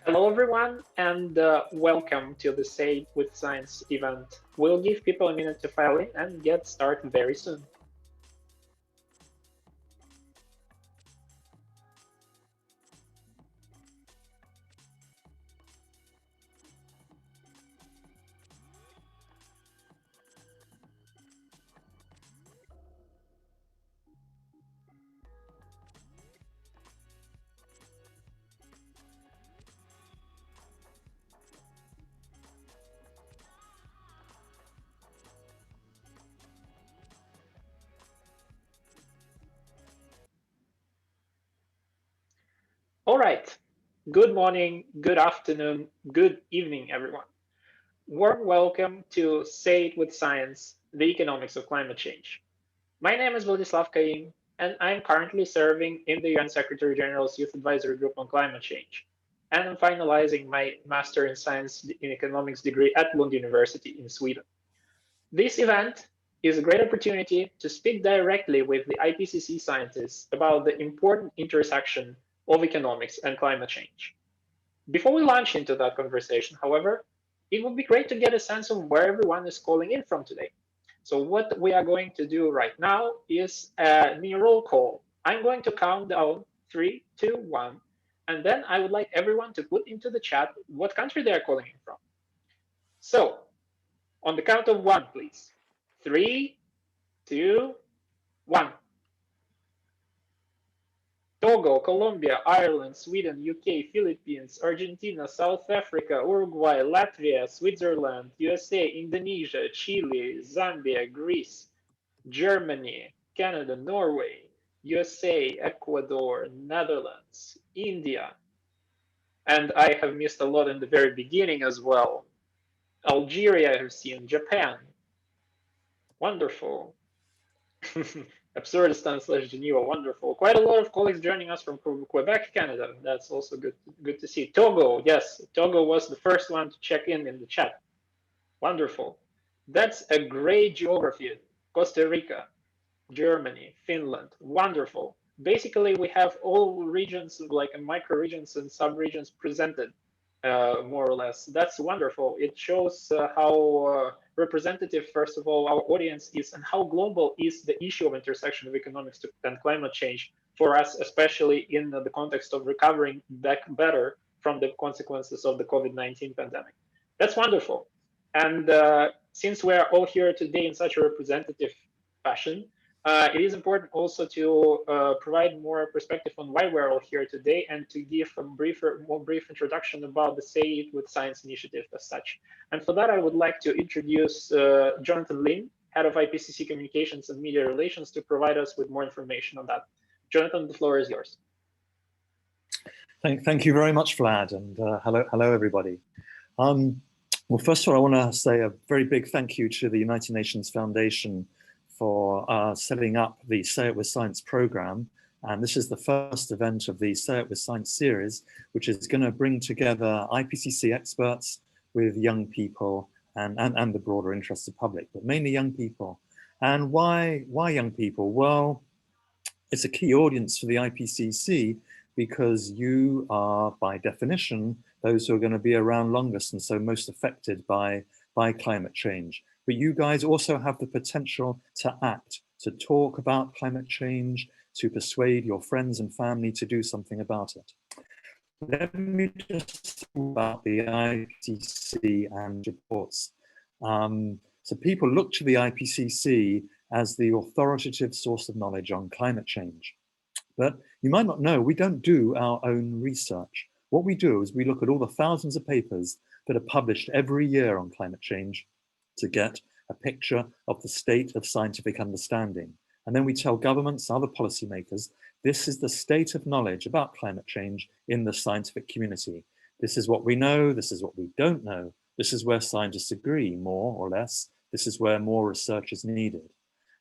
Hello, everyone, and welcome to the Say with Science event. We'll give people a minute to file in and get started very soon. All right. Good morning, good afternoon, good evening, everyone. Warm welcome to Say It with Science, the economics of climate change. My name is Vladislav Kaim, and I'm currently serving in the UN Secretary General's Youth Advisory Group on Climate Change. And I'm finalizing my Master in Science in Economics degree at Lund University in Sweden. This event is a great opportunity to speak directly with the IPCC scientists about the important intersection of economics and climate change. Before we launch into that conversation, however, it would be great to get a sense of where everyone is calling in from today. So what we are going to do right now is a mini roll call. I'm going to count down 3, 2, 1, and then I would like everyone to put into the chat what country they are calling in from. So on the count of 1, please. 3, 2, 1. Togo, Colombia, Ireland, Sweden, UK, Philippines, Argentina, South Africa, Uruguay, Latvia, Switzerland, USA, Indonesia, Chile, Zambia, Greece, Germany, Canada, Norway, USA, Ecuador, Netherlands, India, and I have missed a lot in the very beginning as well. Algeria, I have seen, Japan. Wonderful. Absurdistan/Geneva, wonderful. Quite a lot of colleagues joining us from Quebec, Canada. That's also good to see. Togo, yes, Togo was the first one to check in the chat. Wonderful. That's a great geography. Costa Rica, Germany, Finland, wonderful. Basically, we have all regions, like micro regions and sub-regions presented, more or less. That's wonderful. It shows how representative, first of all, our audience is and how global is the issue of intersection of economics and climate change for us, especially in the context of recovering back better from the consequences of the COVID-19 pandemic. That's wonderful. And since we are all here today in such a representative fashion, it is important also to provide more perspective on why we're all here today and to give a more brief introduction about the Say It with Science initiative as such. And for that, I would like to introduce Jonathan Lin, Head of IPCC Communications and Media Relations, to provide us with more information on that. Jonathan, the floor is yours. Thank you very much, Vlad, and hello everybody. Well, first of all, I want to say a very big thank you to the United Nations Foundation for setting up the Say It With Science program. And this is the first event of the Say It With Science series, which is going to bring together IPCC experts with young people and the broader interested public, but mainly young people. And why young people? Well, it's a key audience for the IPCC because you are, by definition, those who are going to be around longest and so most affected by climate change. But you guys also have the potential to act, to talk about climate change, to persuade your friends and family to do something about it. Let me just talk about the IPCC and reports. So people look to the IPCC as the authoritative source of knowledge on climate change. But you might not know, we don't do our own research. What we do is we look at all the thousands of papers that are published every year on climate change to get a picture of the state of scientific understanding. And then we tell governments, other policymakers, this is the state of knowledge about climate change in the scientific community. This is what we know, this is what we don't know. This is where scientists agree, more or less. This is where more research is needed.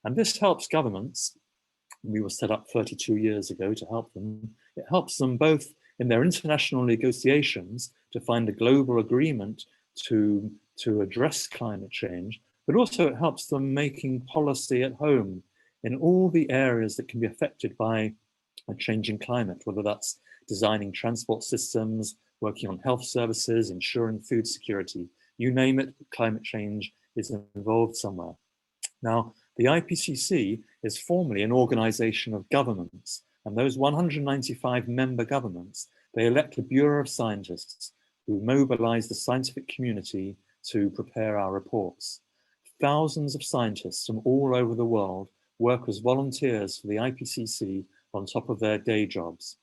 And this helps governments. We were set up 32 years ago to help them. It helps them both in their international negotiations to find a global agreement to address climate change, but also it helps them making policy at home in all the areas that can be affected by a changing climate, whether that's designing transport systems, working on health services, ensuring food security. You name it, climate change is involved somewhere. Now, the IPCC is formally an organization of governments, and those 195 member governments, they elect a Bureau of Scientists who mobilize the scientific community to prepare our reports. Thousands of scientists from all over the world work as volunteers for the IPCC on top of their day jobs.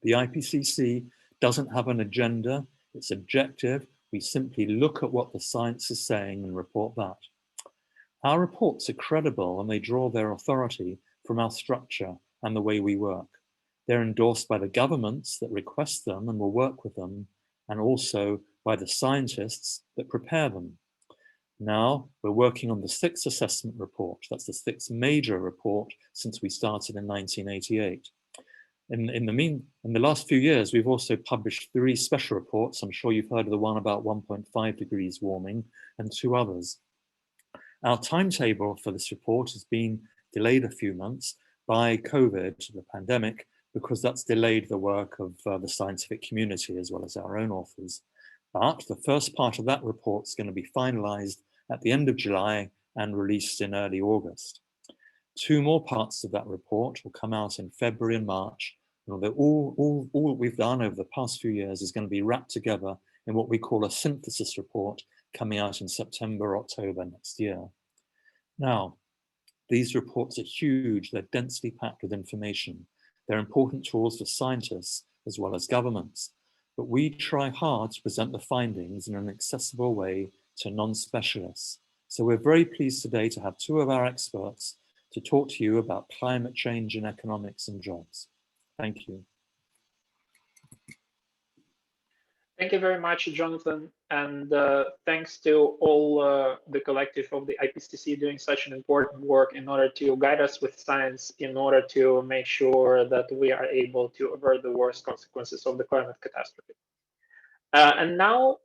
The IPCC doesn't have an agenda, it's objective. We simply look at what the science is saying and report that. Our reports are credible and they draw their authority from our structure and the way we work. They're endorsed by the governments that request them and will work with them, and also by the scientists that prepare them. Now we're working on the 6th assessment report. That's the 6th major report since we started in 1988. In the last few years, we've also published 3 special reports. I'm sure you've heard of the one about 1.5 degrees warming and 2 others. Our timetable for this report has been delayed a few months by COVID, the pandemic, because that's delayed the work of the scientific community as well as our own authors. But the first part of that report is going to be finalized at the end of July and released in early August. 2 more parts of that report will come out in February and March. And all we've done over the past few years is going to be wrapped together in what we call a synthesis report coming out in September, October next year. Now, these reports are huge, they're densely packed with information. They're important tools for scientists as well as governments, but we try hard to present the findings in an accessible way to non-specialists. So we're very pleased today to have 2 of our experts to talk to you about climate change in economics and jobs. Thank you. Thank you very much, Jonathan, and thanks to all the collective of the IPCC doing such an important work in order to guide us with science, in order to make sure that we are able to avert the worst consequences of the climate catastrophe. And now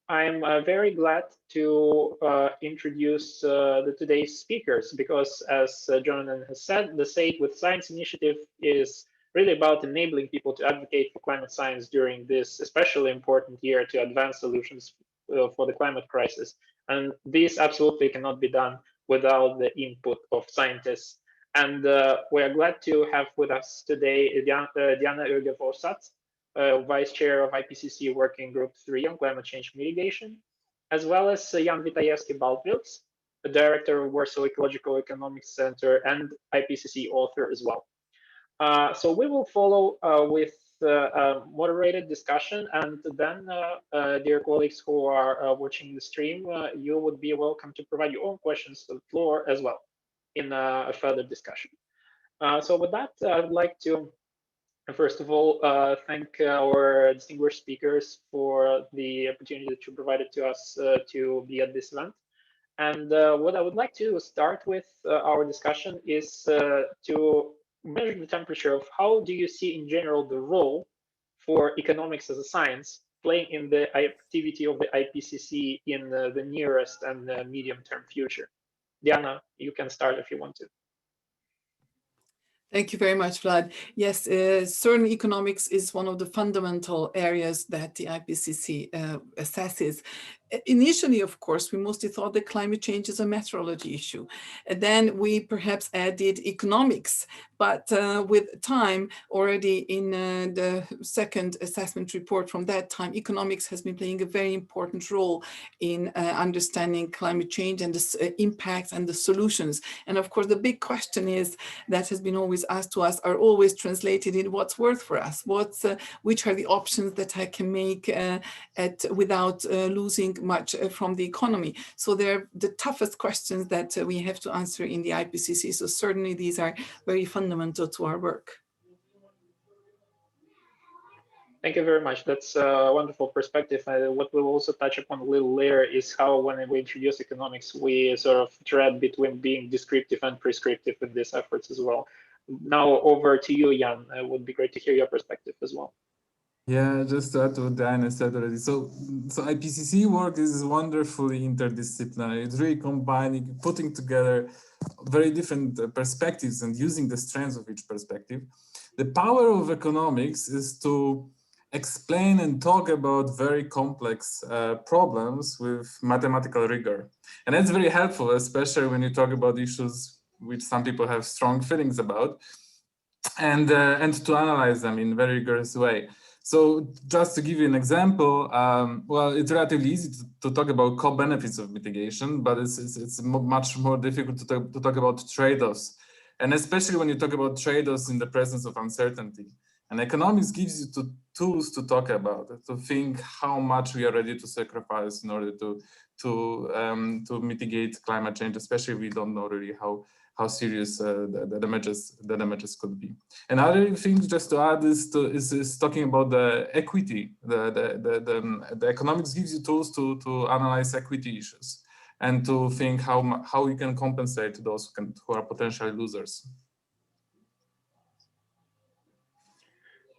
I'm very glad to introduce today's speakers, because as Jonathan has said, the Say It With Science initiative is really about enabling people to advocate for climate science during this especially important year to advance solutions for the climate crisis. And this absolutely cannot be done without the input of scientists. And we are glad to have with us today Diana Öge-Forsat, Vice Chair of IPCC Working Group 3 on Climate Change Mitigation, as well as Jan Witajewski-Baldwils, the Director of Warsaw Ecological Economics Center and IPCC author as well. So we will follow with a moderated discussion, and then, dear colleagues who are watching the stream, you would be welcome to provide your own questions to the floor as well in a further discussion. So with that, I would like to, first of all, thank our distinguished speakers for the opportunity that you provided to us to be at this event. And what I would like to start with our discussion is to measure the temperature of how do you see in general the role for economics as a science playing in the activity of the IPCC in the nearest and medium-term future. Diana, you can start if you want to. Thank you very much, Vlad. Yes, certainly economics is one of the fundamental areas that the IPCC assesses. Initially, of course, we mostly thought that climate change is a meteorology issue. And then we perhaps added economics, but with time, already in the 2nd assessment report from that time, economics has been playing a very important role in understanding climate change and the impacts and the solutions. And of course, the big question is that has been always asked to us are always translated in what's worth for us, which are the options that I can make without losing much from the economy. So they're the toughest questions that we have to answer in the IPCC. So certainly these are very fundamental to our work. Thank you very much. That's a wonderful perspective. What we'll also touch upon a little later is how when we introduce economics, we sort of tread between being descriptive and prescriptive in these efforts as well. Now over to you, Jan. It would be great to hear your perspective as well. Yeah, just to add to what Diana said already. So IPCC work is wonderfully interdisciplinary. It's really combining, putting together very different perspectives and using the strengths of each perspective. The power of economics is to explain and talk about very complex problems with mathematical rigor. And that's very helpful, especially when you talk about issues which some people have strong feelings about, and to analyze them in a very rigorous way. So just to give you an example, well, it's relatively easy to talk about co-benefits of mitigation, but it's much more difficult to talk about trade-offs. And especially when you talk about trade-offs in the presence of uncertainty. And economics gives you tools to talk about it, to think how much we are ready to sacrifice in order to mitigate climate change, especially if we don't know really how serious the damages could be. Another thing just to add is talking about the equity. The economics gives you tools to analyze equity issues and to think how you can compensate those who are potentially losers.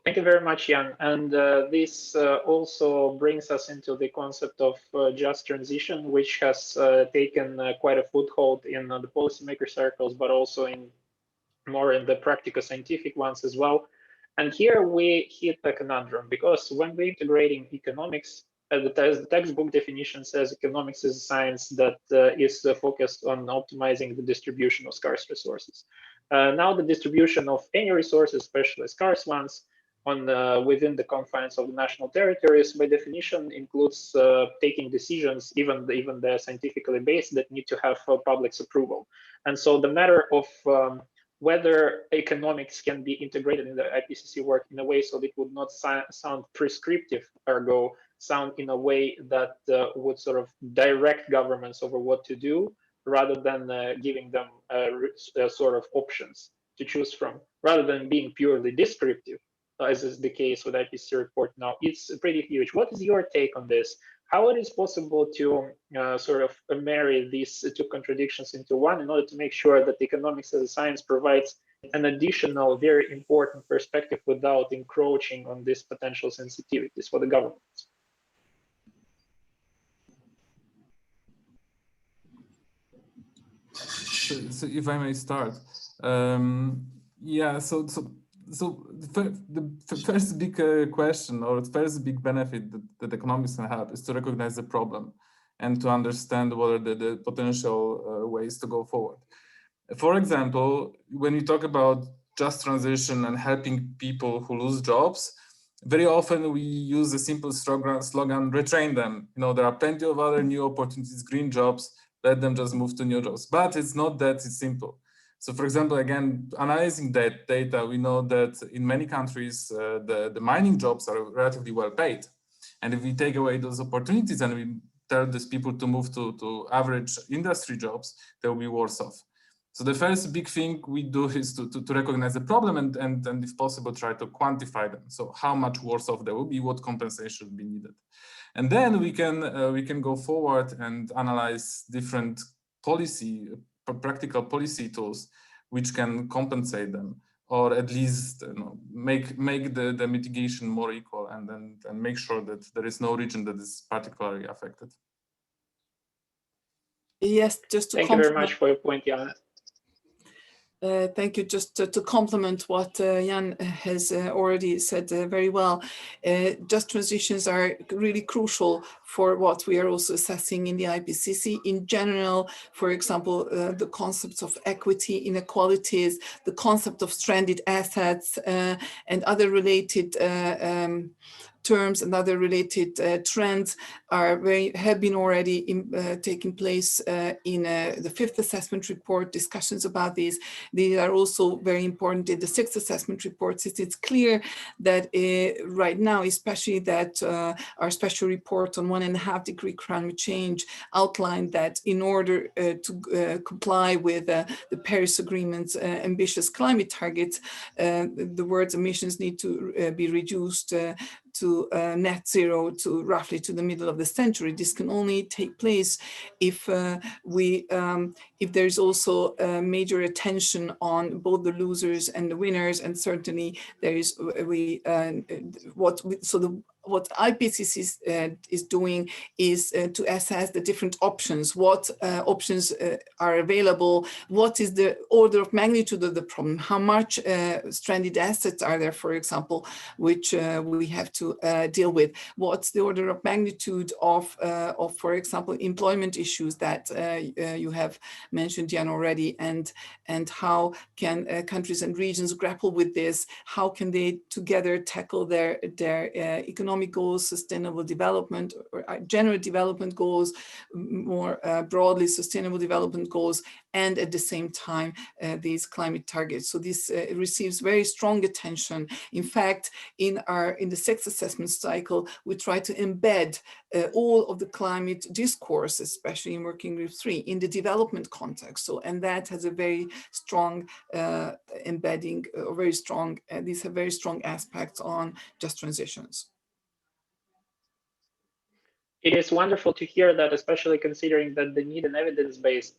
Thank you very much, Jan. And this also brings us into the concept of just transition, which has taken quite a foothold in the policymaker circles, but also more in the practical scientific ones as well. And here we hit a conundrum, because when we're integrating economics, as the textbook definition says, economics is a science that is focused on optimizing the distribution of scarce resources. Now the distribution of any resources, especially scarce ones, within the confines of the national territories, by definition, includes taking decisions, even they're scientifically based, that need to have public's approval. And so the matter of whether economics can be integrated in the IPCC work in a way so that it would not sound prescriptive, ergo sound in a way that would sort of direct governments over what to do, rather than giving them sort of options to choose from, rather than being purely descriptive, as is the case with IPCC report now. It's pretty huge. What is your take on this? How it is possible to sort of marry these two contradictions into one in order to make sure that economics as a science provides an additional, very important perspective without encroaching on these potential sensitivities for the governments? So if I may start, yeah. So the first big question, or the first big benefit that economics can have, is to recognize the problem and to understand what are the potential ways to go forward. For example, when you talk about just transition and helping people who lose jobs, very often we use a simple slogan, retrain them. You know, there are plenty of other new opportunities, green jobs, let them just move to new jobs. But it's not that simple. So for example, again, analyzing that data, we know that in many countries, the mining jobs are relatively well paid. And if we take away those opportunities and we tell these people to move to average industry jobs, they will be worse off. So the first big thing we do is to recognize the problem and if possible, try to quantify them. So how much worse off they will be, what compensation will be needed. And then we can go forward and analyze different practical policy tools which can compensate them, or at least make the mitigation more equal, and make sure that there is no region that is particularly affected. Yes, just to thank you very much for your point, Jan. Thank you. Just to complement what Jan has already said very well, just transitions are really crucial for what we are also assessing in the IPCC. In general, for example, the concepts of equity, inequalities, the concept of stranded assets, and other related terms and other related trends have been already taking place in the 5th assessment report. Discussions about these are also very important in the 6th assessment report, since it's clear that right now, especially that our special report on 1.5 degree climate change outlined that in order to comply with the Paris Agreement's ambitious climate targets, the world's emissions need to be reduced to net zero to roughly to the middle of the century. This can only take place if there's also major attention on both the losers and the winners, and certainly there is what IPCC is doing is to assess the different options, what options are available, what is the order of magnitude of the problem, how much stranded assets are there, for example, which we have to deal with, what's the order of magnitude of for example, employment issues that you have mentioned, Jan, already, and how can countries and regions grapple with this, how can they together tackle their economic goals, sustainable development, or general development goals, more broadly sustainable development goals, and at the same time these climate targets. So this receives very strong attention. In fact, in the 6th assessment cycle, we try to embed all of the climate discourse, especially in Working Group 3, in the development context. So, and that has a very strong embedding, very strong, these have very strong aspects on just transitions. It is wonderful to hear that, especially considering that the need and evidence-based,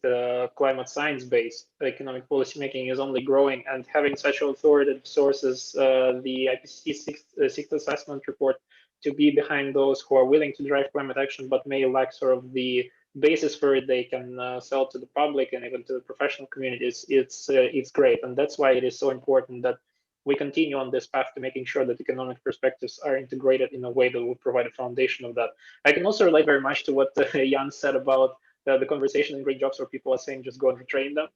climate science-based economic policymaking is only growing, and having such authoritative sources, the IPCC sixth assessment report, to be behind those who are willing to drive climate action but may lack sort of the basis for it they can sell to the public and even to the professional communities. It's great, and that's why it is so important that we continue on this path to making sure that economic perspectives are integrated in a way that will provide a foundation of that. I can also relate very much to what Jan said about the conversation in great jobs where people are saying just go and retrain them.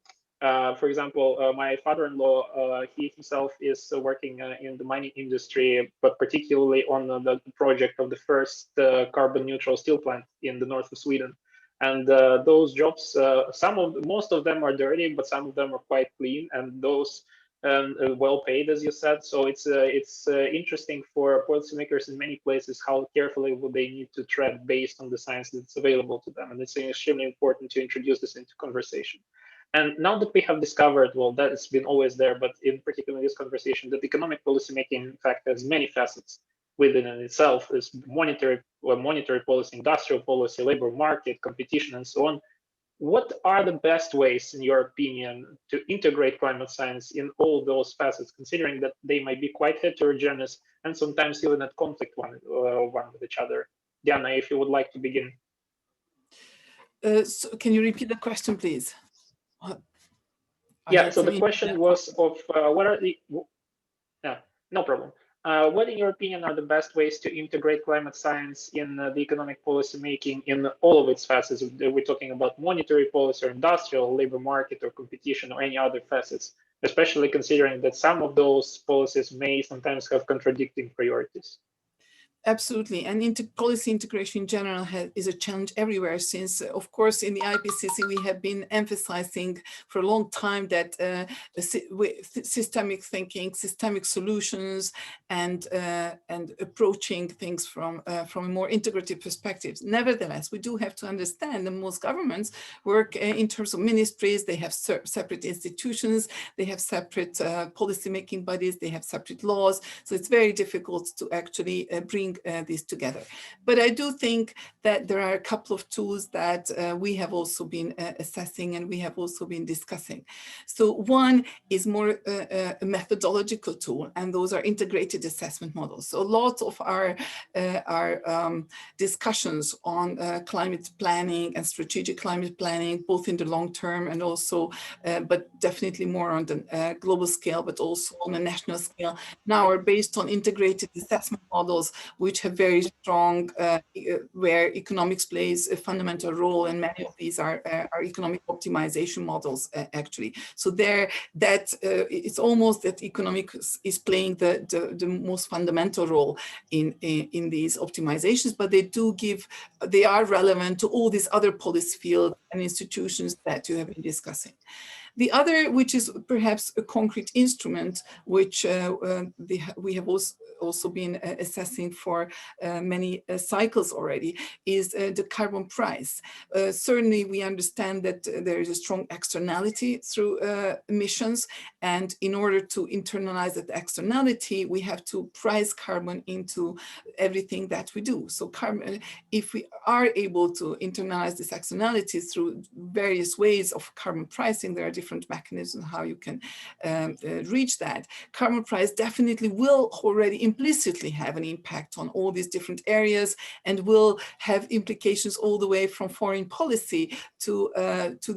For example, my father-in-law, he himself is working in the mining industry, but particularly on the project of the first carbon neutral steel plant in the north of Sweden. And those jobs, most of them are dirty, but some of them are quite clean, and those well paid, as you said. So it's interesting for policymakers in many places how carefully will they need to tread based on the science that's available to them. And it's extremely important to introduce this into conversation. And now that we have discovered, well, that it's been always there, but in particular in this conversation, that economic policymaking, in fact, has many facets within itself. Is monetary policy, industrial policy, labor market, competition, and so on. What are the best ways, in your opinion, to integrate climate science in all those facets, considering that they might be quite heterogeneous and sometimes even at conflict one with each other? Diana, if you would like to begin. So can you repeat the question, please? Yeah, so the question was of what are the, yeah, no problem. What, in your opinion, are the best ways to integrate climate science in the economic policy making in all of its facets? We're talking about monetary policy or industrial, labor market or competition or any other facets, especially considering that some of those policies may sometimes have contradicting priorities. Absolutely, and policy integration in general is a challenge everywhere, since, of course, in the IPCC we have been emphasizing for a long time that systemic thinking, systemic solutions, and approaching things from a more integrative perspective. Nevertheless, we do have to understand that most governments work in terms of ministries. They have separate institutions, they have separate policy-making bodies, they have separate laws. So it's very difficult to actually bring these together. But I do think that there are a couple of tools that we have also been assessing and we have also been discussing. So one is more a methodological tool, and those are integrated assessment models. So a lot of our discussions on climate planning and strategic climate planning, both in the long term and also, but definitely more on the global scale, but also on a national scale, now are based on integrated assessment models, which have very strong, where economics plays a fundamental role, and many of these are economic optimization models, actually. So there, that it's almost that economics is playing the most fundamental role in these optimizations, but they are relevant to all these other policy fields and institutions that you have been discussing. The other, which is perhaps a concrete instrument, which we have also been assessing for many cycles already, is the carbon price. Certainly, we understand that there is a strong externality through emissions, and in order to internalize that externality, we have to price carbon into everything that we do. So carbon, if we are able to internalize this externality through various ways of carbon pricing, there are different mechanisms how you can reach that. Carbon price definitely will already implicitly have an impact on all these different areas and will have implications all the way from foreign policy to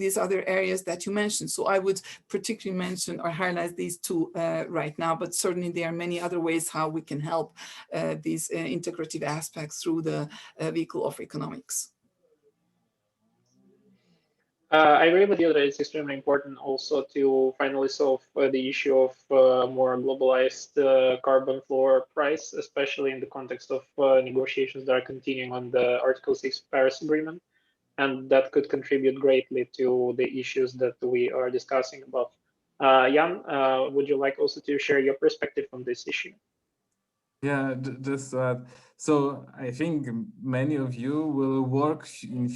these other areas that you mentioned. So I would particularly mention or highlight these two right now, but certainly there are many other ways how we can help these integrative aspects through the vehicle of economics. I agree with you that it's extremely important also to finally solve the issue of more globalized carbon floor price, especially in the context of negotiations that are continuing on the Article 6 Paris Agreement. And that could contribute greatly to the issues that we are discussing above. Jan, would you like also to share your perspective on this issue? Yeah, just so I think many of you will work in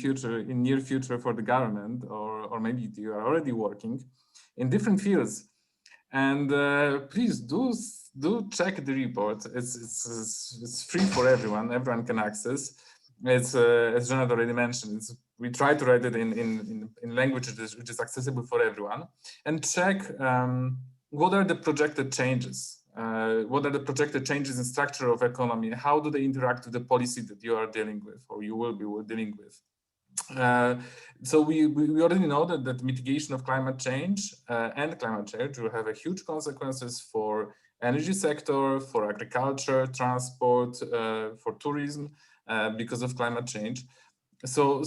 near future for the government, or maybe you are already working in different fields. And please do check the report. It's free for everyone. Everyone can access. It's as Janet already mentioned. We try to write it in language which is accessible for everyone, and check what are the projected changes. What are the projected changes in structure of economy? How do they interact with the policy that you are dealing with, or you will be dealing with? So we already know that mitigation of climate change and climate change will have a huge consequences for energy sector, for agriculture, transport, for tourism, because of climate change. So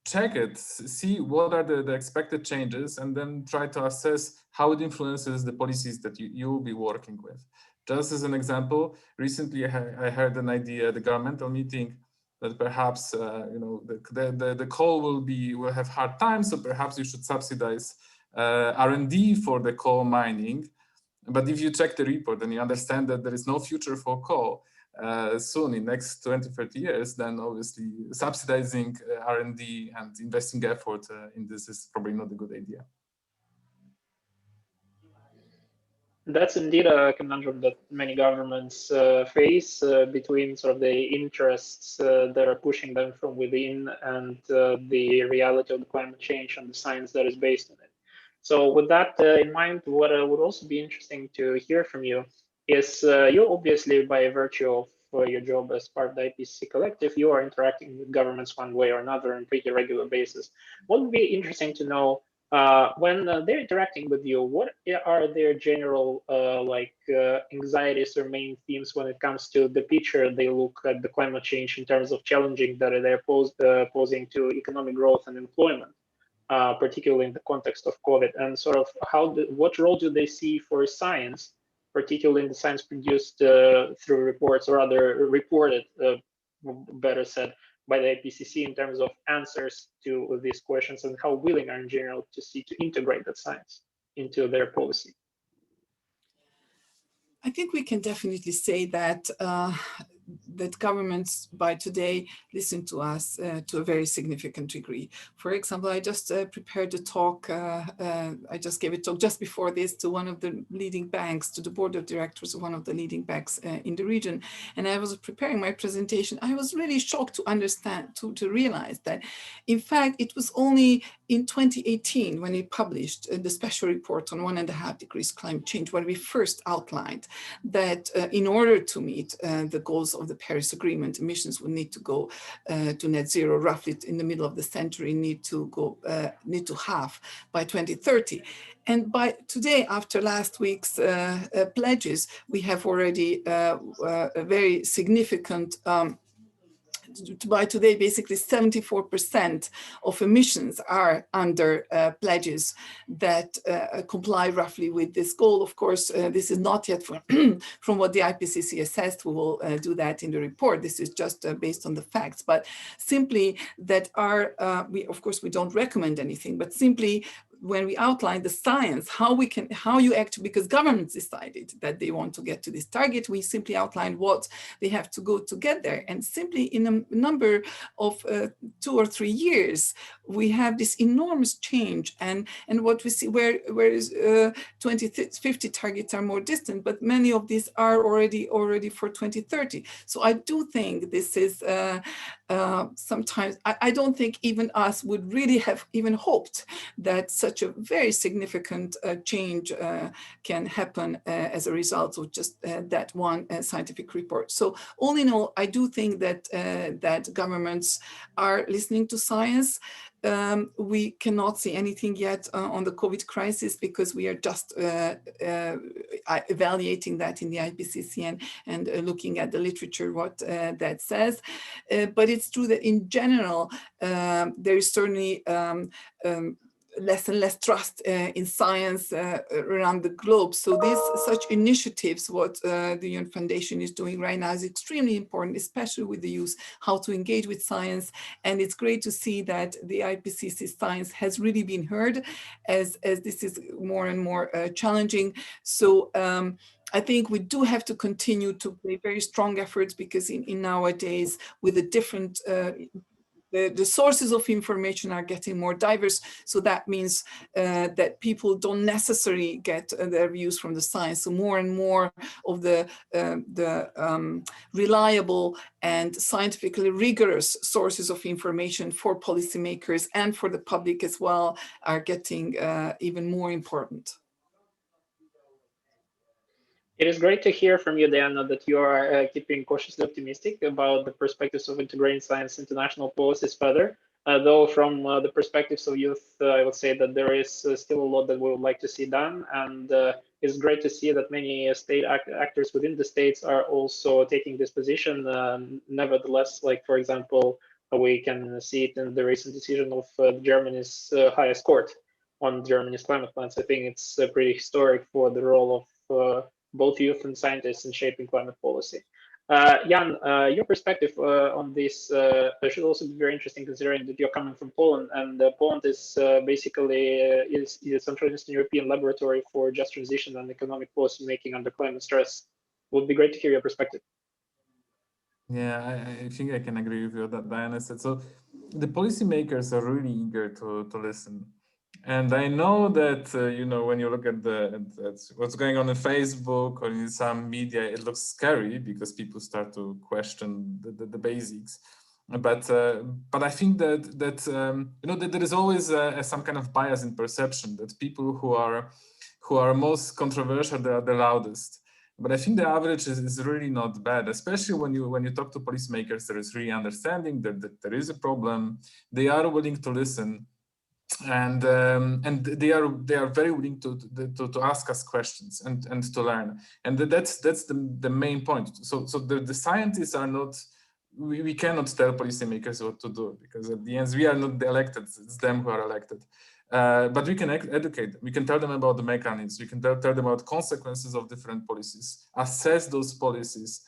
check it, see what are the expected changes, and then try to assess how it influences the policies that you will be working with. Just as an example, recently I heard an idea at the governmental meeting that perhaps the coal will have hard times, so perhaps you should subsidize R&D for the coal mining. But if you check the report and you understand that there is no future for coal soon in next 20-30 years, then obviously subsidizing R&D and investing effort in this is probably not a good idea. That's indeed a conundrum that many governments face between sort of the interests that are pushing them from within and the reality of the climate change and the science that is based on it. So with that in mind, what would also be interesting to hear from you is you obviously, by virtue of your job as part of the IPCC collective, you are interacting with governments one way or another on a pretty regular basis. What would be interesting to know when they're interacting with you, what are their general anxieties or main themes when it comes to the picture they look at the climate change in terms of challenging that they're posing to economic growth and employment, particularly in the context of COVID, and sort of what role do they see for science, particularly in the science produced through reports or other reported, better said, by the IPCC in terms of answers to these questions, and how willing are in general to integrate that science into their policy? I think we can definitely say that that governments by today listen to us to a very significant degree. For example, I just prepared a talk, I just gave a talk just before this to one of the leading banks, to the board of directors of one of the leading banks in the region. And I was preparing my presentation. I was really shocked to understand, to realize that, in fact, it was only in 2018 when we published the special report on 1.5 degrees climate change, when we first outlined that in order to meet the goals of the Paris Agreement, emissions will need to go to net zero roughly in the middle of the century, need to halve by 2030. And by today, after last week's pledges, we have already a very significant by today, basically 74% of emissions are under pledges that comply roughly with this goal. Of course, this is not yet from what the IPCC assessed. We will do that in the report. This is just based on the facts, but simply that of course, we don't recommend anything, but simply when we outline the science, how you act, because governments decided that they want to get to this target, we simply outlined what they have to go to get there. And simply in a number of 2 or 3 years, we have this enormous change. And what we see, whereas 2050 targets are more distant, but many of these are already for 2030. So I do think this is sometimes I don't think even us would really have even hoped that such a very significant change can happen as a result of just that one scientific report. So all in all, I do think that that governments are listening to science. We cannot see anything yet on the COVID crisis because we are just evaluating that in the IPCC and looking at the literature, what that says. But it's true that in general, there is certainly less and less trust in science around the globe. So these such initiatives, what the UN Foundation is doing right now is extremely important, especially with the youth, how to engage with science. And it's great to see that the IPCC science has really been heard as this is more and more challenging. So I think we do have to continue to make very strong efforts because in nowadays with the different the sources of information are getting more diverse. So that means that people don't necessarily get their views from the science. So more and more of the reliable and scientifically rigorous sources of information for policymakers and for the public as well are getting even more important. It is great to hear from you, Diana, that you are keeping cautiously optimistic about the perspectives of integrating science into national policies further. Though from the perspectives of youth, I would say that there is still a lot that we would like to see done. And it's great to see that many state actors within the states are also taking this position. Nevertheless, like, for example, we can see it in the recent decision of Germany's highest court on Germany's climate plans. I think it's pretty historic for the role of both youth and scientists in shaping climate policy. Jan, your perspective on this should also be very interesting, considering that you're coming from Poland, and Poland is basically is a Central Eastern European laboratory for just transition and economic policy making under climate stress. Would be great to hear your perspective. Yeah, I think I can agree with you that Diana said. So the policymakers are really eager to listen. And I know that, when you look at what's going on Facebook or in some media, it looks scary because people start to question the basics. But I think that there is always some kind of bias in perception that people who are most controversial, they are the loudest. But I think the average is really not bad, especially when you talk to policymakers. There is really understanding that there is a problem. They are willing to listen. And they are very willing to ask us questions and to learn, and that's the main point. So the scientists are not. We cannot tell policymakers what to do because at the end we are not the elected. It's them who are elected. But we can educate them. We can tell them about the mechanisms. We can tell them about consequences of different policies, assess those policies,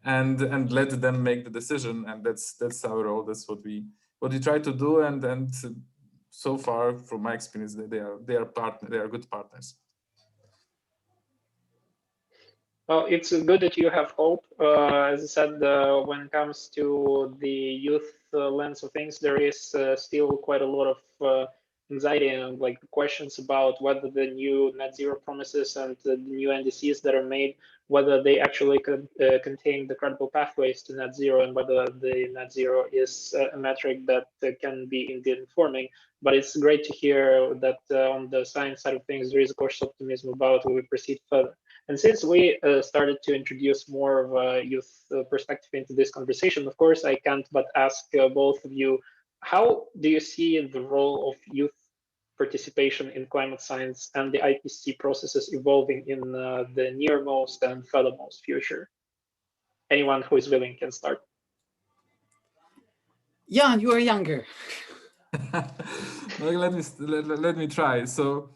and let them make the decision. And that's our role. That's what we try to do. And so far, from my experience, they are good partners. Well, it's good that you have hope. As I said, when it comes to the youth lens of things, there is still quite a lot of anxiety and like questions about whether the new net zero promises and the new NDCs that are made, whether they actually could contain the credible pathways to net zero, and whether the net zero is a metric that can be indeed informing. But it's great to hear that on the science side of things, there is a cautious optimism about we proceed further. And since we started to introduce more of a youth perspective into this conversation, of course, I can't but ask both of you, how do you see the role of youth participation in climate science and the IPCC processes evolving in the nearmost and furthermost future? Anyone who is willing can start. Jan, you are younger. Let me try. So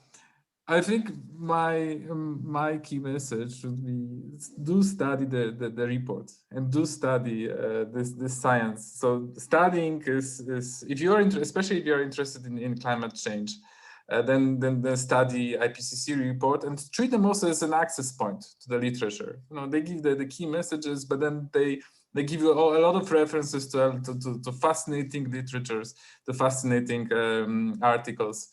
I think my key message should be: do study the report and do study this science. So studying is if you're especially if you're interested in climate change, then study IPCC report and treat them also as an access point to the literature. They give the key messages, but then they give you a lot of references to fascinating literatures, to fascinating articles.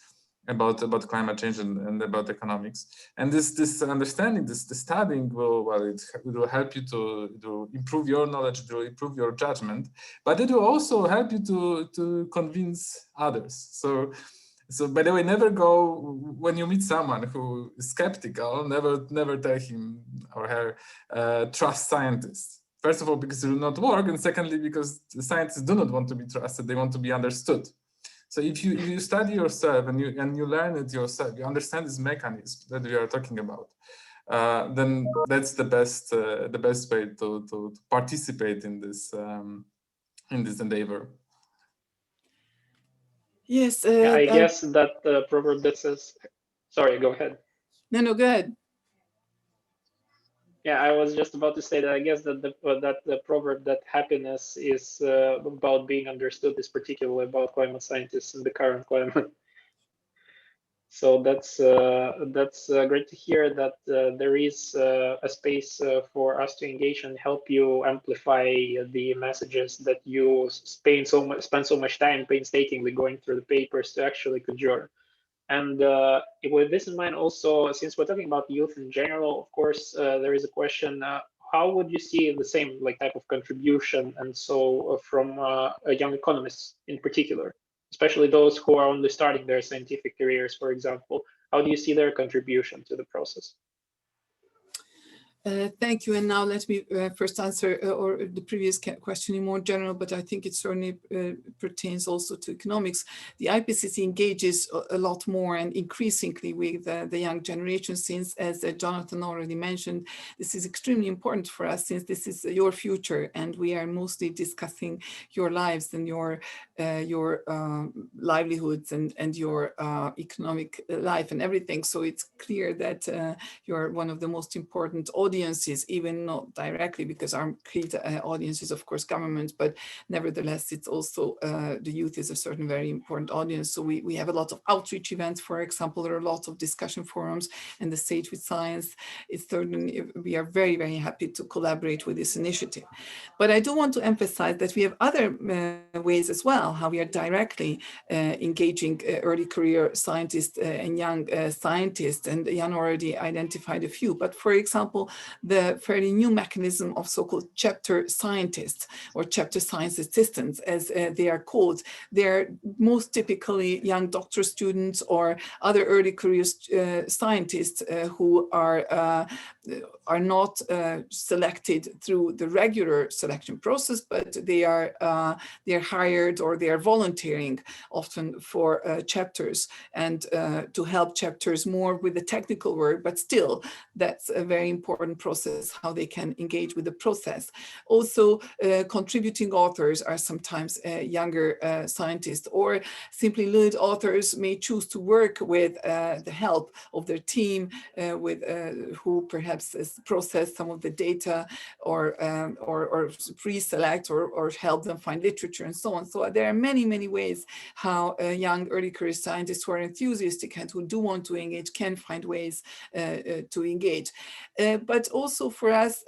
about climate change and about economics. And this understanding, this studying it will help you to improve your knowledge, to improve your judgment, but it will also help you to convince others. So by the way, never go when you meet someone who is skeptical, never tell him or her trust scientists. First of all, because it will not work, and secondly, because the scientists do not want to be trusted; they want to be understood. So if you study yourself and you learn it yourself, you understand this mechanism that we are talking about, then that's the best way to participate in this endeavor. Yes. I guess that the proverb that says, sorry, go ahead. No, go ahead. Yeah, I was just about to say that I guess that the proverb that happiness is about being understood is particularly about climate scientists in the current climate. So that's great to hear that there is a space for us to engage and help you amplify the messages that you spend so much time painstakingly going through the papers to actually conjure. And with this in mind, also, since we're talking about youth in general, of course, there is a question: how would you see the same type of contribution, and so from young economists in particular, especially those who are only starting their scientific careers, for example? How do you see their contribution to the process? Thank you. And now let me first answer or the previous question in more general, but I think it certainly pertains also to economics. The IPCC engages a lot more and increasingly with the young generation, since, as Jonathan already mentioned, this is extremely important for us, since this is your future and we are mostly discussing your lives and your livelihoods and your economic life and everything. So it's clear that you're one of the most important audiences, even not directly, because our key audience is of course government, but nevertheless it's also the youth is a certain very important audience. So we have a lot of outreach events, for example. There are lots of discussion forums, and the Sage with Science is certainly, we are very, very happy to collaborate with this initiative. But I do want to emphasize that we have other ways as well, how we are directly engaging early career scientists and young scientists, and Jan already identified a few. But for example, the fairly new mechanism of so-called chapter scientists or chapter science assistants, as they are called. They're most typically young doctoral students or other early career scientists who are not selected through the regular selection process, but they're hired or they are volunteering often for chapters and to help chapters more with the technical work, but still that's a very important process, how they can engage with the process. Also, contributing authors are sometimes younger scientists, or simply lead authors may choose to work with the help of their team with who perhaps process some of the data or pre-select or help them find literature and so on. So there are many, many ways how young early career scientists who are enthusiastic and who do want to engage can find ways to engage. But also for us,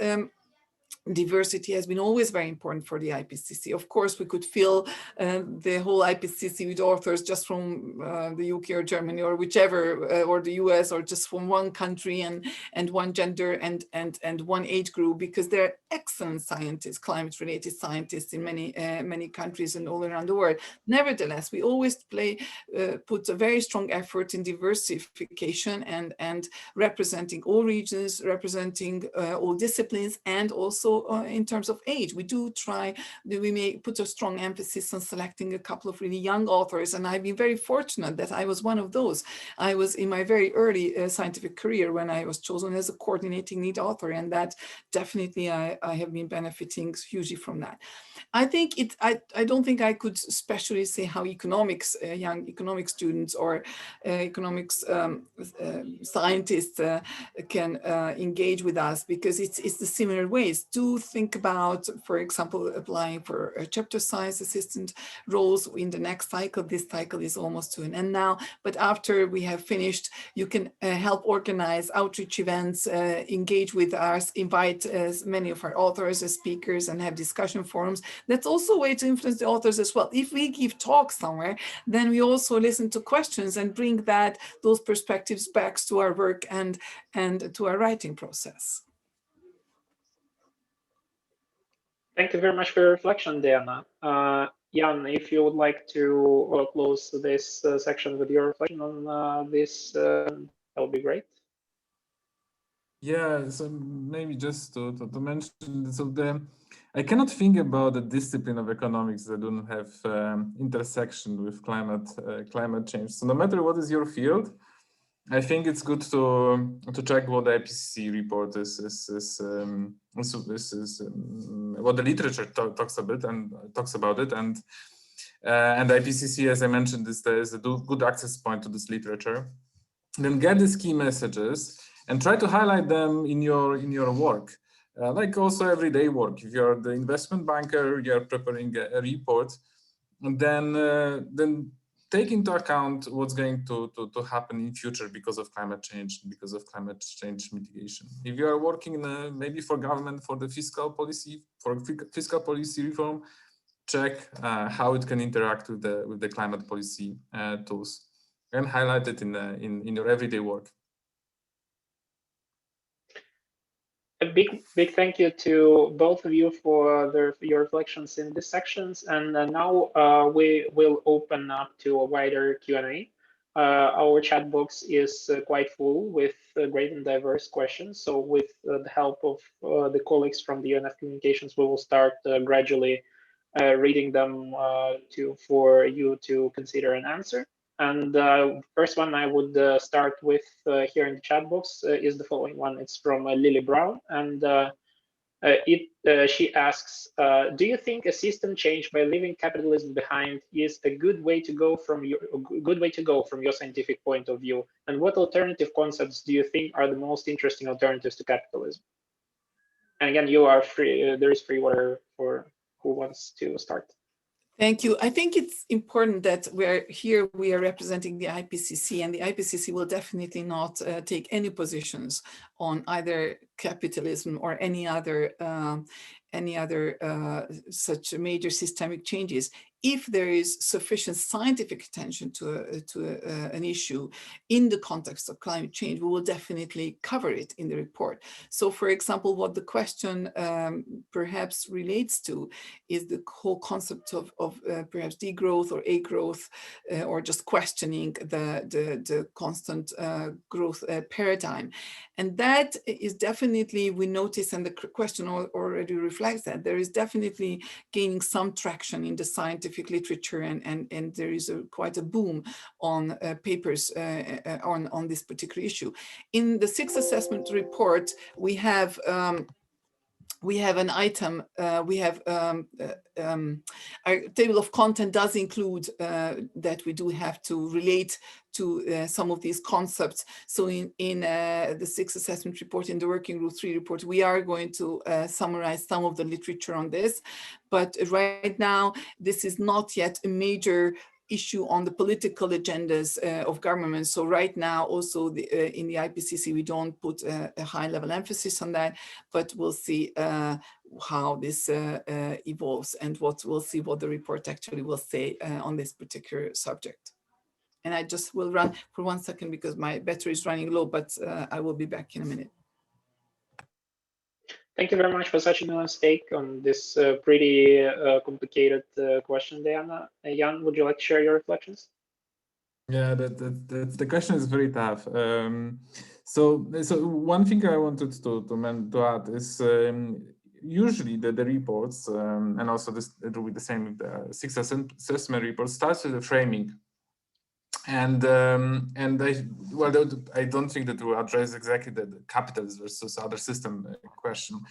diversity has been always very important for the IPCC. Of course, we could fill the whole IPCC with authors just from the UK or Germany or whichever, or the US, or just from one country and one gender and one age group, because they're excellent scientists, climate-related scientists in many countries and all around the world. Nevertheless, we always put a very strong effort in diversification and representing all regions, representing all disciplines, and also in terms of age. We do try, we may put a strong emphasis on selecting a couple of really young authors, and I've been very fortunate that I was one of those. I was in my very early scientific career when I was chosen as a coordinating lead author, and that definitely I have been benefiting hugely from that. I think I don't think I could especially say how economics, young economic students or economics scientists can engage with us, because it's the similar ways. Do do think about, for example, applying for a chapter science assistant roles in the next cycle. This cycle is almost to an end now, but after we have finished, you can help organize outreach events, engage with us, invite as many of our authors as speakers, and have discussion forums. That's also a way to influence the authors as well. If we give talks somewhere, then we also listen to questions and bring those perspectives back to our work and to our writing process. Thank you very much for your reflection, Diana. Jan, if you would like to close this section with your reflection on this, that would be great. Yeah, so maybe just to mention, so I cannot think about the discipline of economics that don't have intersection with climate change. So no matter what is your field, I think it's good to check what the IPCC report is what the literature talks about it, and the IPCC, as I mentioned, is a good access point to this literature. Then get these key messages and try to highlight them in your work, like also everyday work. If you're the investment banker, you're preparing a report, and then take into account what's going to happen in future because of climate change, because of climate change mitigation. If you are working maybe for government, for the fiscal policy reform, check how it can interact with the climate policy tools, and highlight it in your everyday work. A big thank you to both of you for your reflections in these sections. And now we will open up to a wider Q&A. Our chat box is quite full with great and diverse questions. So with the help of the colleagues from the UNF Communications, we will start gradually reading them for you to consider and answer. And first one I would start with here in the chat box is the following one. It's from Lily Brown, and she asks, do you think a system change by leaving capitalism behind is a good way to go from your scientific point of view? And what alternative concepts do you think are the most interesting alternatives to capitalism? And again, you are free. There is free water for who wants to start. Thank you. I think it's important that we are representing the IPCC, and the IPCC will definitely not take any positions on either capitalism or any other such major systemic changes. If there is sufficient scientific attention to an issue in the context of climate change, we will definitely cover it in the report. So, for example, what the question perhaps relates to is the whole concept of perhaps degrowth or growth, or just questioning the constant growth paradigm. And that is definitely, we notice, and the question already reflects that, there is definitely gaining some traction in the scientific literature, and there is quite a boom on papers on this particular issue. In the sixth assessment report, we have an item, our table of content does include that we do have to relate to some of these concepts. So in the sixth assessment report, in the Working Group 3 report, we are going to summarize some of the literature on this. But right now, this is not yet a major issue on the political agendas of governments. So right now, also in the IPCC, we don't put a high level emphasis on that, but we'll see how this evolves, and we'll see what the report actually will say on this particular subject. And I just will run for 1 second because my battery is running low, but I will be back in a minute. Thank you very much for such a nuanced take on this pretty complicated question, Diana. Jan, would you like to share your reflections? Yeah, the question is very tough. So one thing I wanted to add is usually the reports, and also this it will be the same with the sixth assessment report, starts with the framing. And I don't think that will address exactly the capitalism versus other system question,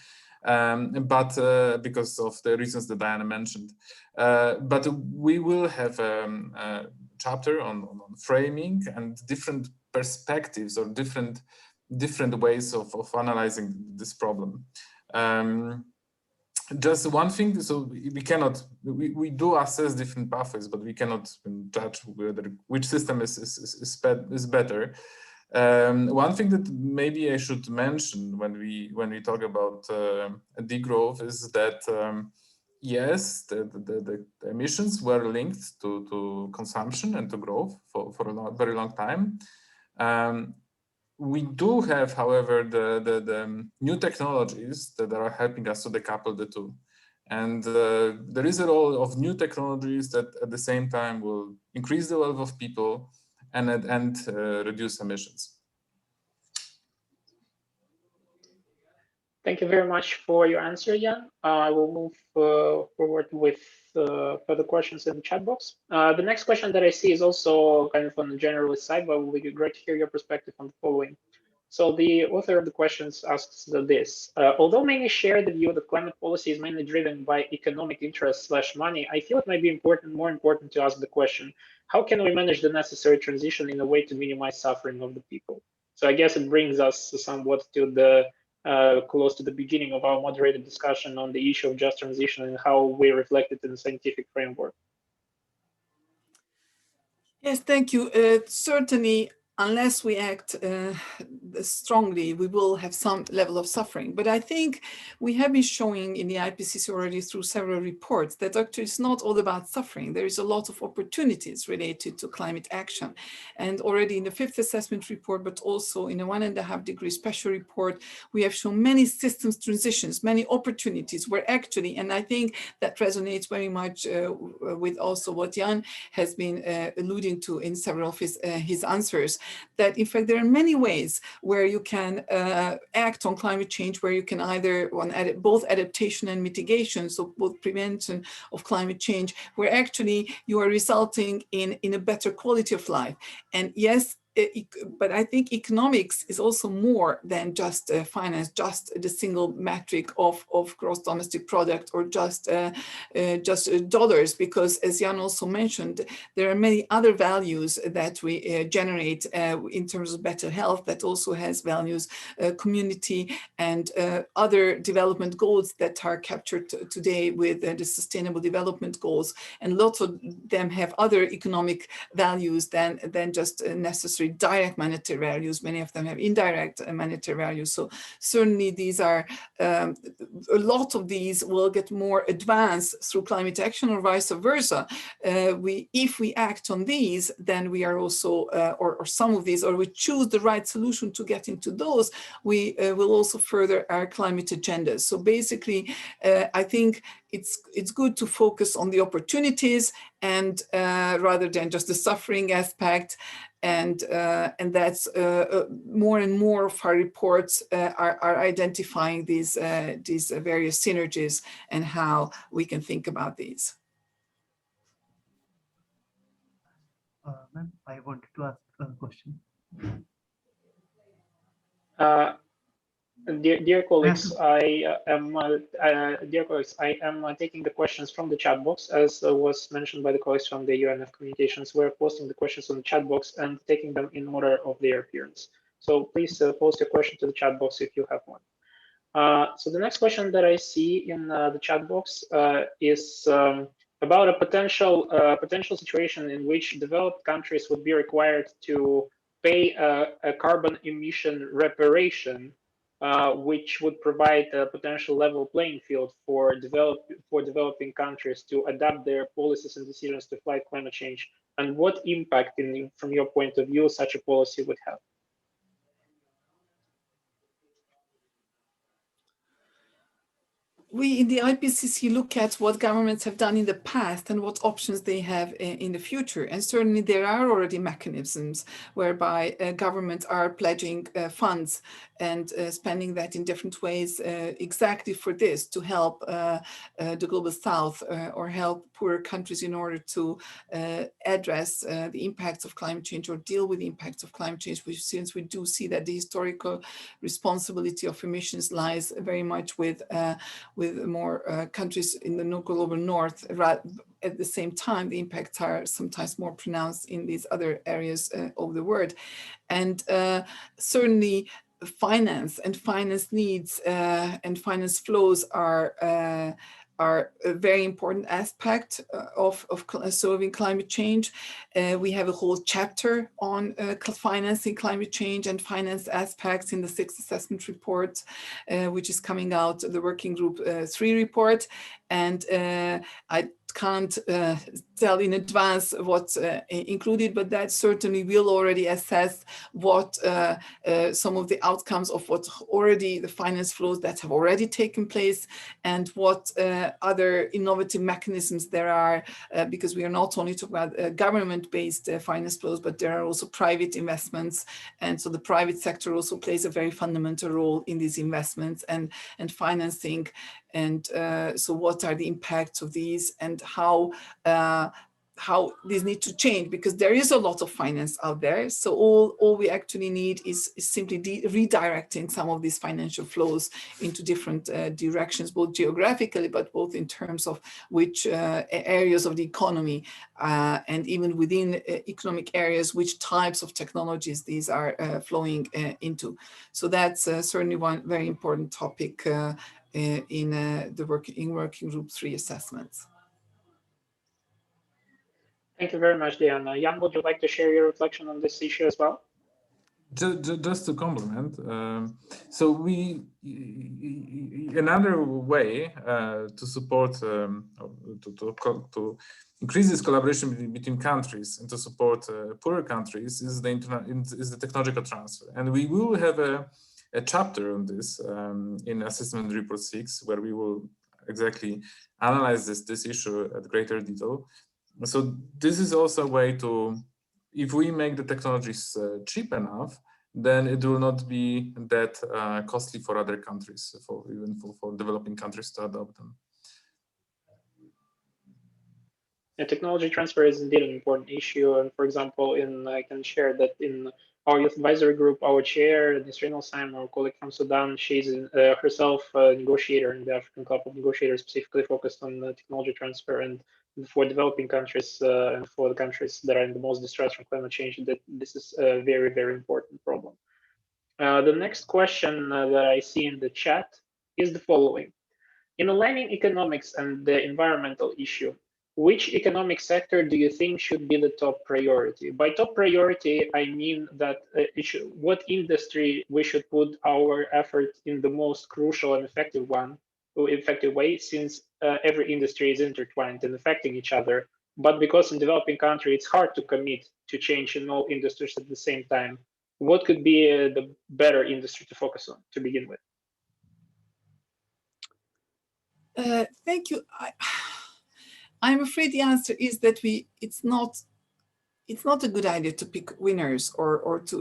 but because of the reasons that Diana mentioned. But we will have a chapter on framing and different perspectives or different ways of analyzing this problem. just one thing, so we cannot, we do assess different pathways, but we cannot judge which system is better. One thing that maybe I should mention when we talk about degrowth is that yes, the emissions were linked to consumption and to growth for a very long time. We do have, however, the new technologies that are helping us to decouple the two. And there is a role of new technologies that at the same time will increase the wealth of people and reduce emissions. Thank you very much for your answer, Jan. I will move forward with further questions in the chat box. The next question that I see is also kind of on the generalist side, but it will be great to hear your perspective on the following. So the author of the questions asks this: although many share the view that climate policy is mainly driven by economic interests / money, I feel it might be more important to ask the question, how can we manage the necessary transition in a way to minimize suffering of the people? So I guess it brings us somewhat to the close to the beginning of our moderated discussion on the issue of just transition and how we reflect it in the scientific framework. Yes, thank you. Certainly, unless we act strongly, we will have some level of suffering. But I think we have been showing in the IPCC already through several reports that actually it's not all about suffering. There is a lot of opportunities related to climate action. And already in the 5th assessment report, but also in a 1.5 degree special report, we have shown many systems transitions, many opportunities where actually, and I think that resonates very much with also what Jan has been alluding to in several of his answers, that in fact there are many ways where you can act on climate change, where you can either on both adaptation and mitigation, so both prevention of climate change, where actually you are resulting in a better quality of life. And yes, but I think economics is also more than just finance, just the single metric of gross domestic product or just dollars, because as Jan also mentioned, there are many other values that we generate in terms of better health that also has values, community and other development goals that are captured today with the Sustainable Development Goals. And lots of them have other economic values than just necessary direct monetary values. Many of them have indirect monetary values. So certainly these are, a lot of these will get more advanced through climate action or vice versa. If we act on these, then we are also, or some of these, or we choose the right solution to get into those, we will also further our climate agendas. So basically, I think it's good to focus on the opportunities and rather than just the suffering aspect. And that's more and more of our reports are identifying these various synergies and how we can think about these. Ma'am, I wanted to ask a question. Dear colleagues, I am taking the questions from the chat box, as was mentioned by the colleagues from the UNF Communications. We're posting the questions on the chat box and taking them in order of their appearance. So please post your question to the chat box if you have one. So the next question that I see in the chat box is about a potential situation in which developed countries would be required to pay a carbon emission reparation, which would provide a potential level playing field for developing countries to adapt their policies and decisions to fight climate change, and what impact, from your point of view, such a policy would have. We in the IPCC look at what governments have done in the past and what options they have in the future. And certainly there are already mechanisms whereby governments are pledging funds and spending that in different ways exactly for this, to help the global south or help poorer countries in order to address the impacts of climate change or deal with the impacts of climate change, which, since we do see that the historical responsibility of emissions lies very much with more countries in the global north. At the same time, the impacts are sometimes more pronounced in these other areas of the world. And certainly finance and finance needs and finance flows are a very important aspect of solving climate change. We have a whole chapter on financing climate change and finance aspects in the 6th assessment report, which is coming out, the Working Group 3 report. And I can't tell in advance what's included, but that certainly will already assess what some of the outcomes of what already the finance flows that have already taken place, and what other innovative mechanisms there are, because we are not only talking about government-based finance flows, but there are also private investments. And so the private sector also plays a very fundamental role in these investments and financing. And so what are the impacts of these, and how these need to change, because there is a lot of finance out there. So all we actually need is simply redirecting some of these financial flows into different directions, both geographically, but both in terms of which areas of the economy, and even within economic areas, which types of technologies these are flowing into. So that's certainly one very important topic in the Working Group 3 assessments. Thank you very much, Diana. Jan, would you like to share your reflection on this issue as well? Just to complement, so another way to support to increase this collaboration between countries and to support poorer countries is the technological transfer, and we will have a chapter on this in Assessment Report 6, where we will exactly analyze this issue at greater detail. So this is also a way to, if we make the technologies cheap enough, then it will not be that costly for other countries, even for developing countries to adopt them. Yeah, technology transfer is indeed an important issue. And for example, I can share that in our youth advisory group, our chair, Nisreen Al-Saim, our colleague from Sudan, she's herself a negotiator in the African Club of Negotiators, specifically focused on technology transfer, and for developing countries and for the countries that are in the most distress from climate change, that this is a very, very important problem. The next question that I see in the chat is the following. In aligning economics and the environmental issue, which economic sector do you think should be the top priority? By top priority, I mean that what industry we should put our effort in the most crucial and effective way, since every industry is intertwined and affecting each other. But because in developing country, it's hard to commit to change in all industries at the same time. What could be the better industry to focus on to begin with? Thank you. I'm afraid the answer is that it's not a good idea to pick winners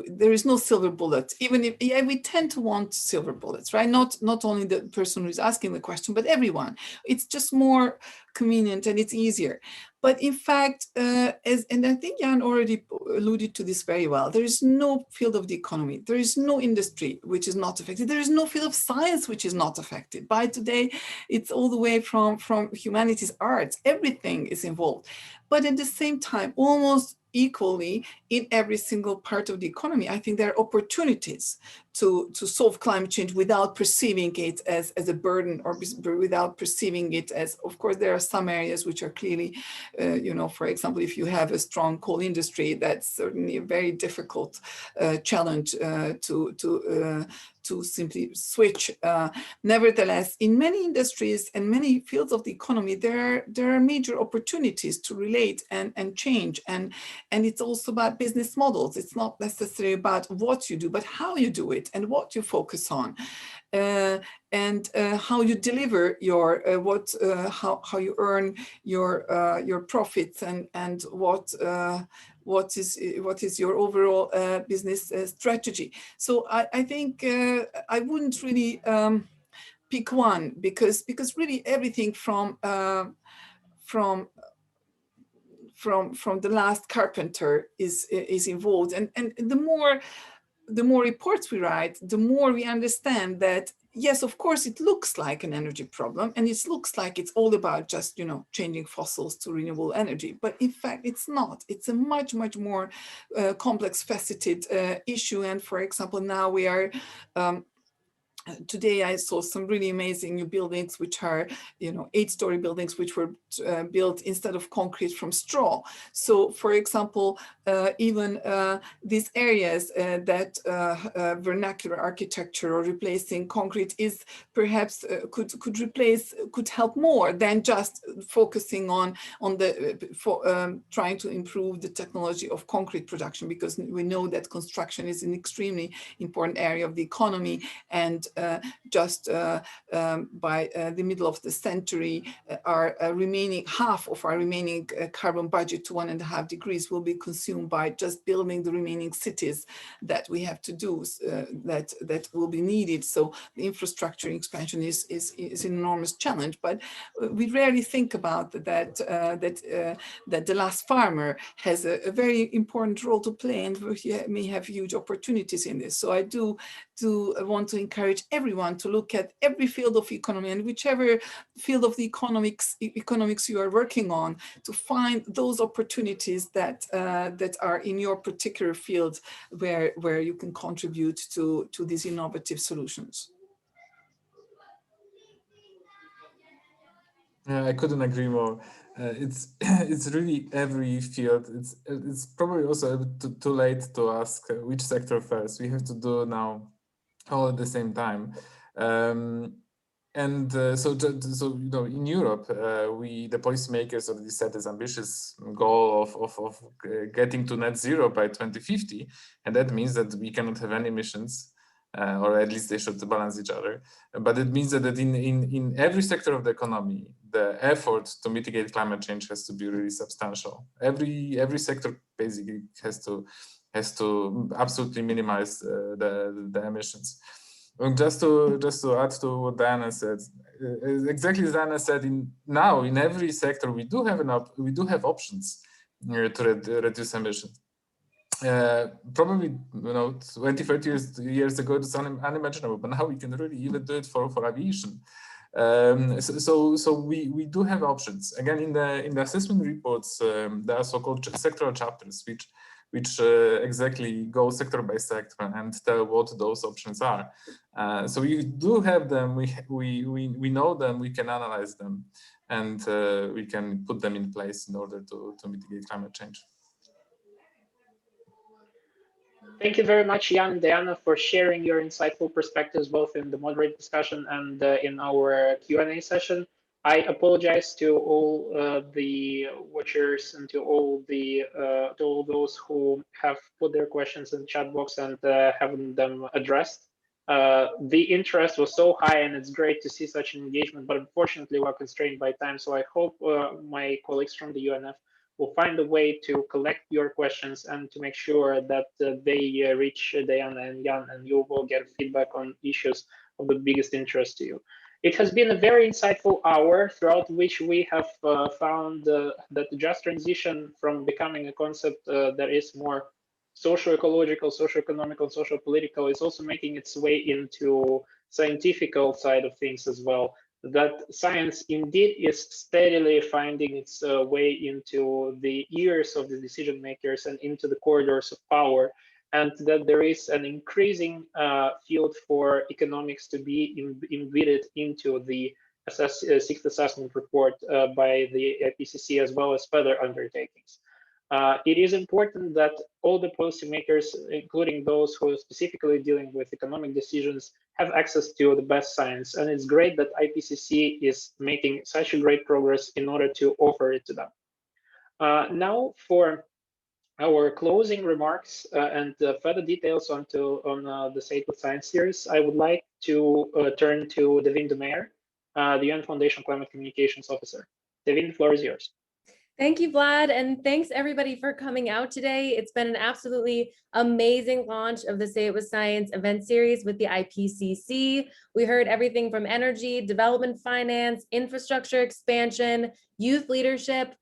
there is no silver bullet, even if we tend to want silver bullets, right? Not only the person who's asking the question, but everyone. It's just more convenient and it's easier. But in fact, and I think Jan already alluded to this very well, there is no field of the economy, there is no industry which is not affected, there is no field of science which is not affected. By today, it's all the way from humanities, arts, everything is involved. But at the same time, almost equally in every single part of the economy, I think there are opportunities to solve climate change without perceiving it as a burden, or without perceiving it as, of course, there are some areas which are clearly, for example, if you have a strong coal industry, that's certainly a very difficult challenge to simply switch. Nevertheless, in many industries and many fields of the economy, there are major opportunities to relate and change. And it's also about business models. It's not necessarily about what you do, but how you do it and what you focus on. And how you deliver your how you earn your profits, and what is your overall business strategy. So I think I wouldn't really pick one, because really everything from the last carpenter is involved, and the more reports we write, the more we understand that yes, of course, it looks like an energy problem, and it looks like it's all about just, changing fossils to renewable energy. But in fact, it's not. It's a much, much more complex, faceted issue. And for example, now we are today I saw some really amazing new buildings, which are, 8-story buildings, which were built instead of concrete from straw. So, for example, even these areas that vernacular architecture or replacing concrete is perhaps could help more than just focusing on trying to improve the technology of concrete production, because we know that construction is an extremely important area of the economy. And just by the middle of the century, our remaining half of our remaining carbon budget to 1.5 degrees will be consumed by just building the remaining cities that we have to do, that will be needed. So the infrastructure expansion is an enormous challenge, but we rarely think about that the last farmer has a very important role to play, and we may have huge opportunities in this. So I do want to encourage everyone to look at every field of economy, and whichever field of the economics you are working on, to find those opportunities that are in your particular field where you can contribute to these innovative solutions. Yeah, I couldn't agree more. It's really every field. It's probably also too late to ask which sector first. We have to do now all at the same time. So in Europe, the policymakers already set this ambitious goal of getting to net zero by 2050, and that means that we cannot have any emissions, or at least they should balance each other. But it means that in every sector of the economy, the effort to mitigate climate change has to be really substantial. Every sector basically has to absolutely minimize the emissions. And just to add to what Diana said, exactly as Diana said, in every sector we do have options to reduce emissions. Probably 20-30 years ago it's unimaginable, but now we can really even do it for aviation. So we do have options. Again, in the assessment reports, there are so-called sectoral chapters which exactly go sector by sector and tell what those options are. So we do have them. We know them. We can analyze them, and we can put them in place in order to mitigate climate change. Thank you very much, Jan and Diana, for sharing your insightful perspectives, both in the moderate discussion and in our Q&A session. I apologize to all the watchers and to all those who have put their questions in the chat box and haven't them addressed. The interest was so high, and it's great to see such an engagement, but unfortunately we're constrained by time. So I hope my colleagues from the UNF will find a way to collect your questions and to make sure that they reach Diana and Jan, and you will get feedback on issues of the biggest interest to you. It has been a very insightful hour, throughout which we have found that the just transition from becoming a concept that is more socio-ecological, socio-economical, socio-political is also making its way into scientific side of things as well. That science indeed is steadily finding its way into the ears of the decision makers and into the corridors of power, and that there is an increasing field for economics to be embedded into the sixth assessment report by the IPCC, as well as further undertakings. It is important that all the policymakers, including those who are specifically dealing with economic decisions, have access to the best science. And it's great that IPCC is making such a great progress in order to offer it to them. Now for our closing remarks and further details on the State with Science series, I would like to turn to Devin de Meyer, the UN Foundation Climate Communications Officer. Devin, the floor is yours. Thank you, Vlad, and thanks everybody for coming out today. It's been an absolutely amazing launch of the Say It With Science event series with the IPCC. We heard everything from energy, development finance, infrastructure expansion, youth leadership,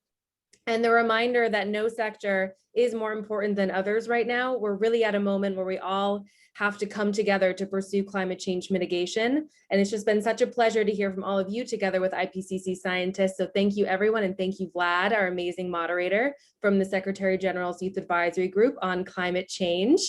And the reminder that no sector is more important than others right now. We're really at a moment where we all have to come together to pursue climate change mitigation. And it's just been such a pleasure to hear from all of you together with IPCC scientists. So thank you everyone. And thank you, Vlad, our amazing moderator from the Secretary General's Youth Advisory Group on climate change.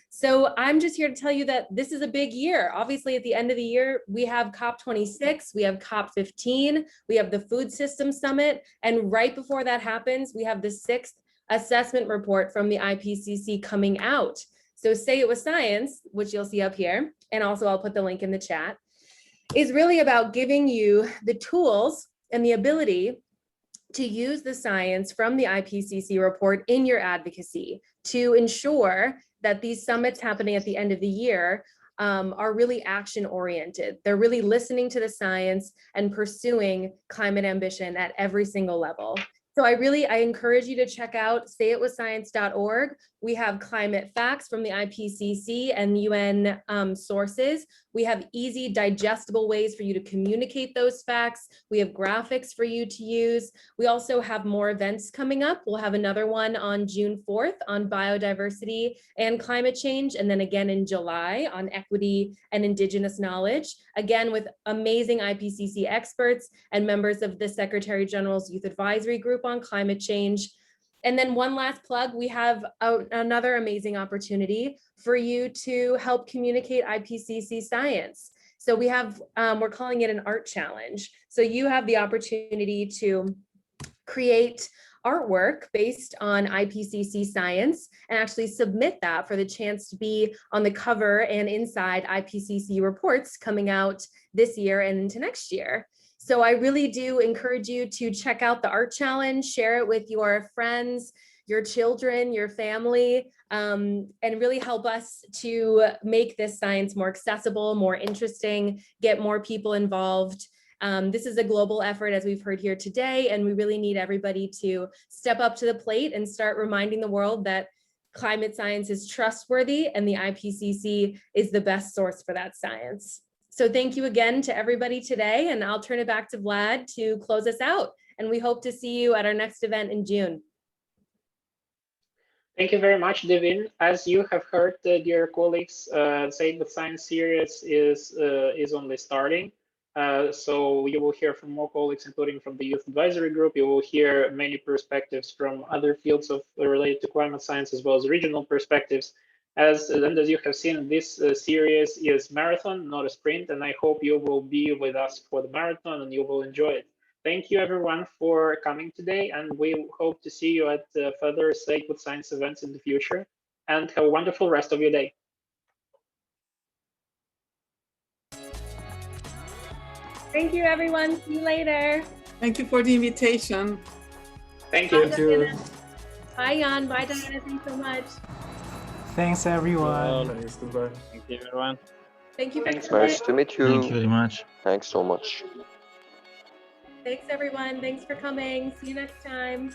So I'm just here to tell you that this is a big year. Obviously, at the end of the year, we have COP26, we have COP15, we have the Food System Summit, and right before that happens, we have the 6th assessment report from the IPCC coming out. So Say It With Science, which you'll see up here, and also I'll put the link in the chat, is really about giving you the tools and the ability to use the science from the IPCC report in your advocacy to ensure that these summits happening at the end of the year are really action oriented. They're really listening to the science and pursuing climate ambition at every single level. So I encourage you to check out sayitwithscience.org. We have climate facts from the IPCC and UN sources. We have easy, digestible ways for you to communicate those facts. We have graphics for you to use. We also have more events coming up. We'll have another one on June 4th on biodiversity and climate change, and then again in July on equity and indigenous knowledge, again with amazing IPCC experts and members of the Secretary General's Youth Advisory Group on climate change. And then one last plug, we have another amazing opportunity for you to help communicate IPCC science. So we have, we're calling it an art challenge. So you have the opportunity to create artwork based on IPCC science and actually submit that for the chance to be on the cover and inside IPCC reports coming out this year and into next year. So I really do encourage you to check out the art challenge, share it with your friends, your children, your family, and really help us to make this science more accessible, more interesting, get more people involved. This is a global effort, as we've heard here today, and we really need everybody to step up to the plate and start reminding the world that climate science is trustworthy and the IPCC is the best source for that science. So thank you again to everybody today, and I'll turn it back to Vlad to close us out. And we hope to see you at our next event in June. Thank you very much, Devin. As you have heard, dear colleagues, Say It With Science series is only starting. So you will hear from more colleagues, including from the Youth Advisory Group. You will hear many perspectives from other fields related to climate science, as well as regional perspectives. As you have seen, this series is marathon, not a sprint, and I hope you will be with us for the marathon and you will enjoy it. Thank you everyone for coming today, and we hope to see you at further Say It With Science events in the future, and have a wonderful rest of your day. Thank you, everyone. See you later. Thank you for the invitation. Thank you. Thank you. Bye, Jan. Bye, Diana. Thanks so much. Thanks, everyone. Thanks, goodbye. Thank you, everyone. Thank you for Thanks. coming. Nice to meet you. Thank you very much. Thanks so much. Thanks, everyone. Thanks for coming. See you next time.